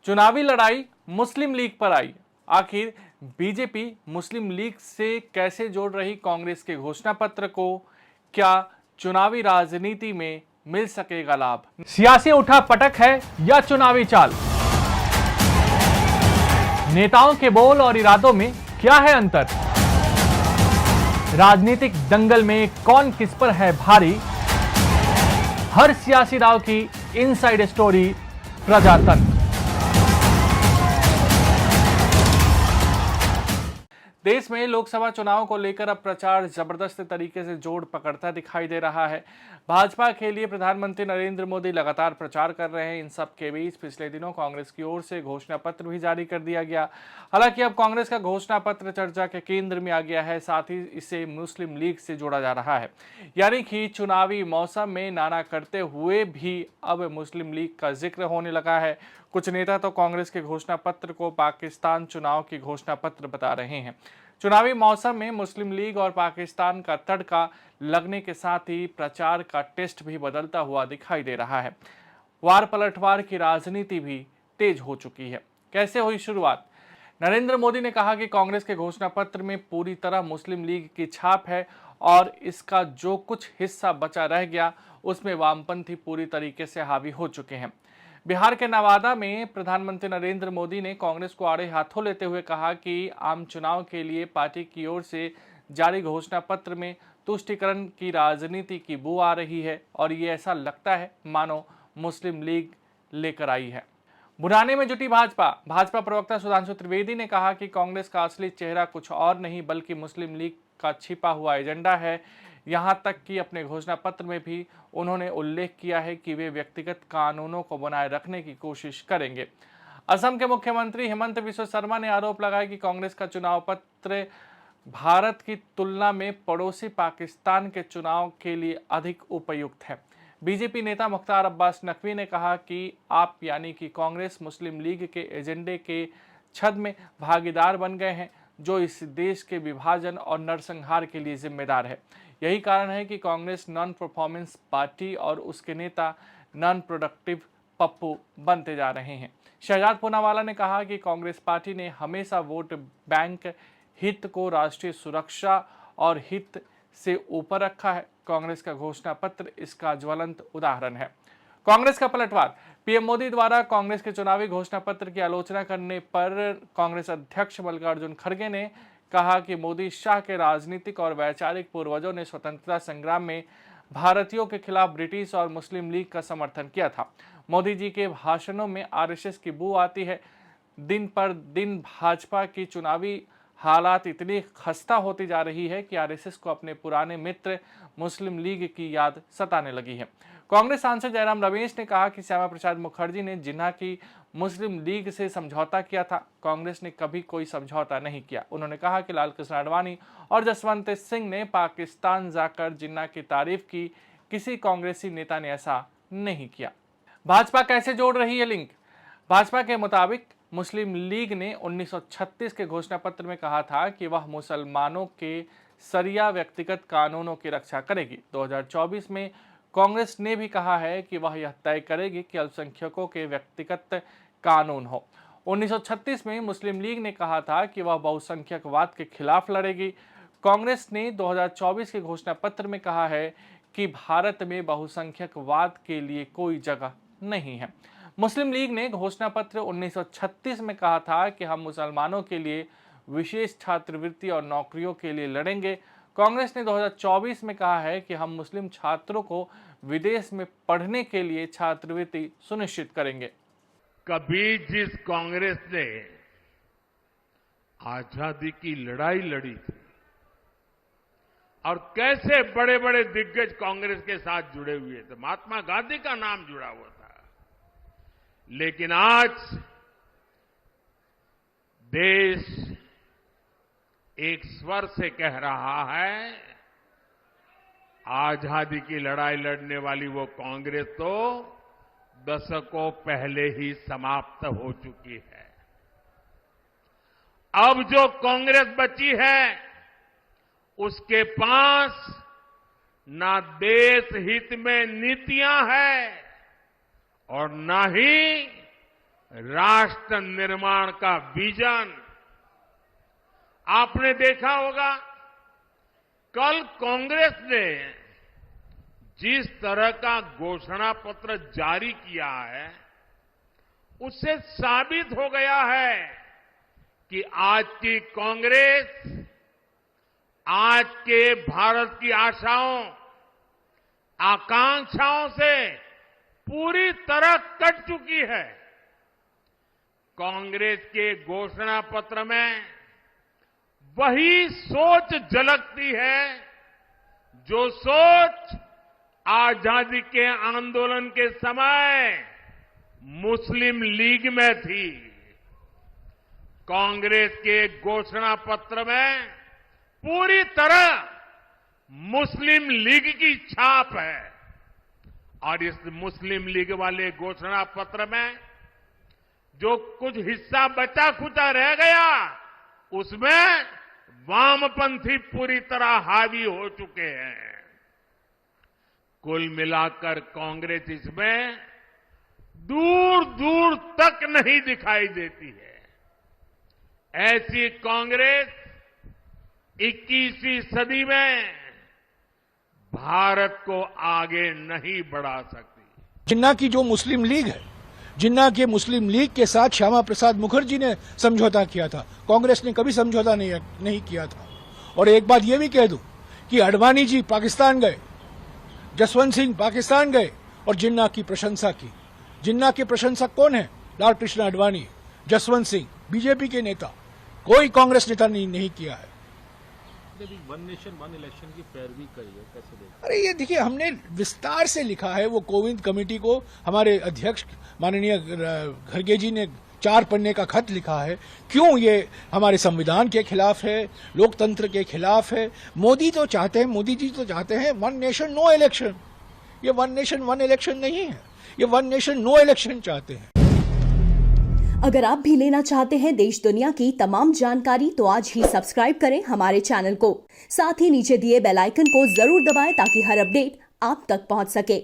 चुनावी लड़ाई मुस्लिम लीग पर आई। आखिर बीजेपी मुस्लिम लीग से कैसे जोड़ रही कांग्रेस के घोषणा पत्र को? क्या चुनावी राजनीति में मिल सकेगा लाभ? सियासी उठापटक है या चुनावी चाल? नेताओं के बोल और इरादों में क्या है अंतर? राजनीतिक दंगल में कौन किस पर है भारी? हर सियासी दांव की इनसाइड स्टोरी प्रजातंत्र। देश में लोकसभा चुनाव को लेकर अब प्रचार जबरदस्त तरीके से जोर पकड़ता दिखाई दे रहा है। भाजपा के लिए प्रधानमंत्री नरेंद्र मोदी लगातार प्रचार कर रहे हैं। इन सब के बीच पिछले दिनों कांग्रेस की ओर से घोषणा पत्र भी जारी कर दिया गया। हालांकि अब कांग्रेस का घोषणा पत्र चर्चा के केंद्र में आ गया है, साथ ही इसे मुस्लिम लीग से जोड़ा जा रहा है। यानी कि चुनावी मौसम में नाना करते हुए भी अब मुस्लिम लीग का जिक्र होने लगा है। कुछ नेता तो कांग्रेस के घोषणा पत्र को पाकिस्तान चुनाव की घोषणा पत्र बता रहे हैं। चुनावी मौसम में मुस्लिम लीग और पाकिस्तान का तड़का लगने के साथ ही प्रचार का टेस्ट भी बदलता हुआ दिखाई दे रहा है। वार पलटवार की राजनीति भी तेज हो चुकी है। कैसे हुई शुरुआत? नरेंद्र मोदी ने कहा कि कांग्रेस के घोषणा पत्र में पूरी तरह मुस्लिम लीग की छाप है और इसका जो कुछ हिस्सा बचा रह गया उसमें वामपंथी पूरी तरीके से हावी हो चुके हैं। बिहार के नवादा में प्रधानमंत्री नरेंद्र मोदी ने कांग्रेस को आड़े हाथों लेते हुए कहा कि आम चुनाव के लिए पार्टी की ओर से जारी घोषणा पत्र में तुष्टीकरण की राजनीति की बू आ रही है और ये ऐसा लगता है मानो मुस्लिम लीग लेकर आई है। बुराने में जुटी भाजपा प्रवक्ता सुधांशु त्रिवेदी ने कहा कि कांग्रेस का असली चेहरा कुछ और नहीं बल्कि मुस्लिम लीग का छिपा हुआ एजेंडा है। यहां तक कि अपने घोषणा पत्र में भी उन्होंने उल्लेख किया है कि वे व्यक्तिगत कानूनों को बनाए रखने की कोशिश करेंगे। असम के मुख्यमंत्री हेमंत बिस्वा शर्मा ने आरोप लगाया कि कांग्रेस का चुनाव पत्र भारत की तुलना में पड़ोसी पाकिस्तान के चुनाव के लिए अधिक उपयुक्त है। बीजेपी नेता मुख्तार अब्बास नकवी ने कहा कि आप यानी कि कांग्रेस मुस्लिम लीग के एजेंडे के छद में भागीदार बन गए हैं, जो इस देश के विभाजन और नरसंहार के लिए जिम्मेदार है। यही कारण है कि कांग्रेस नॉन परफॉर्मेंस पार्टी और उसके नेता नॉन प्रोडक्टिव पप्पू बनते जा रहे हैं। शहजाद पूनावाला ने कहा कि कांग्रेस पार्टी ने हमेशा वोट बैंक हित को राष्ट्रीय सुरक्षा और हित से ऊपर रखा है। कांग्रेस का घोषणा पत्र इसका ज्वलंत उदाहरण है। कांग्रेस का पलटवार। पीएम मोदी द्वारा कांग्रेस के चुनावी घोषणा पत्र की आलोचना करने पर कांग्रेस अध्यक्ष मल्लिकार्जुन खड़गे ने कहा कि मोदी शाह के राजनीतिक और वैचारिक पूर्वजों ने स्वतंत्रता संग्राम में भारतीयों के खिलाफ ब्रिटिश और मुस्लिम लीग का समर्थन किया था। मोदी जी के भाषणों में आरएसएस की बू आती है। दिन पर दिन भाजपा की चुनावी हालात इतनी खस्ता होती जा रही है कि आरएसएस को अपने पुराने मित्र मुस्लिम लीग की याद सताने लगी है। कांग्रेस सांसद जयराम रमेश ने कहा कि श्यामा प्रसाद मुखर्जी ने जिन्ना की मुस्लिम लीग से समझौता किया था, कांग्रेस ने कभी कोई समझौता नहीं किया। उन्होंने कहा कि लाल कृष्ण आडवाणी और जसवंत सिंह ने पाकिस्तान जाकर जिन्ना की तारीफ की, किसी कांग्रेसी नेता ने ऐसा नहीं किया। भाजपा कैसे जोड़ रही है लिंक? भाजपा के मुताबिक मुस्लिम लीग ने 1936 के घोषणा पत्र में कहा था कि वह मुसलमानों के सरिया व्यक्तिगत कानूनों की रक्षा करेगी। 2024 में कांग्रेस ने भी कहा है कि वह यह तय करेगी कि अल्पसंख्यकों के व्यक्तिगत कानून हो। 1936 में मुस्लिम लीग ने कहा था कि वह बहुसंख्यकवाद के खिलाफ लड़ेगी। कांग्रेस ने 2024 के घोषणा पत्र में कहा है कि भारत में बहुसंख्यकवाद के लिए कोई जगह नहीं है। मुस्लिम लीग ने घोषणा पत्र 1936 में कहा था कि हम मुसलमानों के लिए विशेष छात्रवृत्ति और नौकरियों के लिए लड़ेंगे। कांग्रेस ने 2024 में कहा है कि हम मुस्लिम छात्रों को विदेश में पढ़ने के लिए छात्रवृत्ति सुनिश्चित करेंगे। कभी जिस कांग्रेस ने आजादी की लड़ाई लड़ी थी और कैसे बड़े बड़े दिग्गज कांग्रेस के साथ जुड़े हुए थे, महात्मा गांधी का नाम जुड़ा हुआ था, लेकिन आज देश एक स्वर से कह रहा है, आजादी की लड़ाई लड़ने वाली वो कांग्रेस तो दशकों पहले ही समाप्त हो चुकी है। अब जो कांग्रेस बची है उसके पास ना देश हित में नीतियां हैं और ना ही राष्ट्र निर्माण का विजन। आपने देखा होगा कल कांग्रेस ने जिस तरह का घोषणा पत्र जारी किया है उससे साबित हो गया है कि आज की कांग्रेस आज के भारत की आशाओं आकांक्षाओं से पूरी तरह कट चुकी है। कांग्रेस के घोषणा पत्र में वही सोच झलकती है जो सोच आजादी के आंदोलन के समय मुस्लिम लीग में थी। कांग्रेस के घोषणा पत्र में पूरी तरह मुस्लिम लीग की छाप है और इस मुस्लिम लीग वाले घोषणा पत्र में जो कुछ हिस्सा बचा खुचा रह गया उसमें वामपंथी पूरी तरह हावी हो चुके हैं। कुल मिलाकर कांग्रेस इसमें दूर दूर तक नहीं दिखाई देती है। ऐसी कांग्रेस 21वीं सदी में भारत को आगे नहीं बढ़ा सकती। जिन्ना की जो मुस्लिम लीग है, जिन्ना के मुस्लिम लीग के साथ श्यामा प्रसाद मुखर्जी ने समझौता किया था, कांग्रेस ने कभी समझौता नहीं किया था। और एक बात यह भी कह दूं कि अडवाणी जी पाकिस्तान गए, जसवंत सिंह पाकिस्तान गए और जिन्ना की प्रशंसा की। जिन्ना के प्रशंसक कौन है? लाल कृष्ण अडवाणी, जसवंत सिंह, बीजेपी के नेता। कोई कांग्रेस नेता नहीं किया है। वन नेशन वन इलेक्शन की पैरवी करी है, कैसे देखते? अरे ये देखिए, हमने विस्तार से लिखा है वो कोविंद कमेटी को। हमारे अध्यक्ष माननीय खड़गे जी ने 4 पन्ने का खत लिखा है। क्यों ये हमारे संविधान के खिलाफ है, लोकतंत्र के खिलाफ है। मोदी जी तो चाहते हैं वन नेशन नो इलेक्शन। ये वन नेशन वन इलेक्शन नहीं है, ये वन नेशन नो इलेक्शन चाहते हैं। अगर आप भी लेना चाहते हैं देश दुनिया की तमाम जानकारी तो आज ही सब्सक्राइब करें हमारे चैनल को। साथ ही नीचे दिए बेल आइकन को जरूर दबाएं ताकि हर अपडेट आप तक पहुंच सके।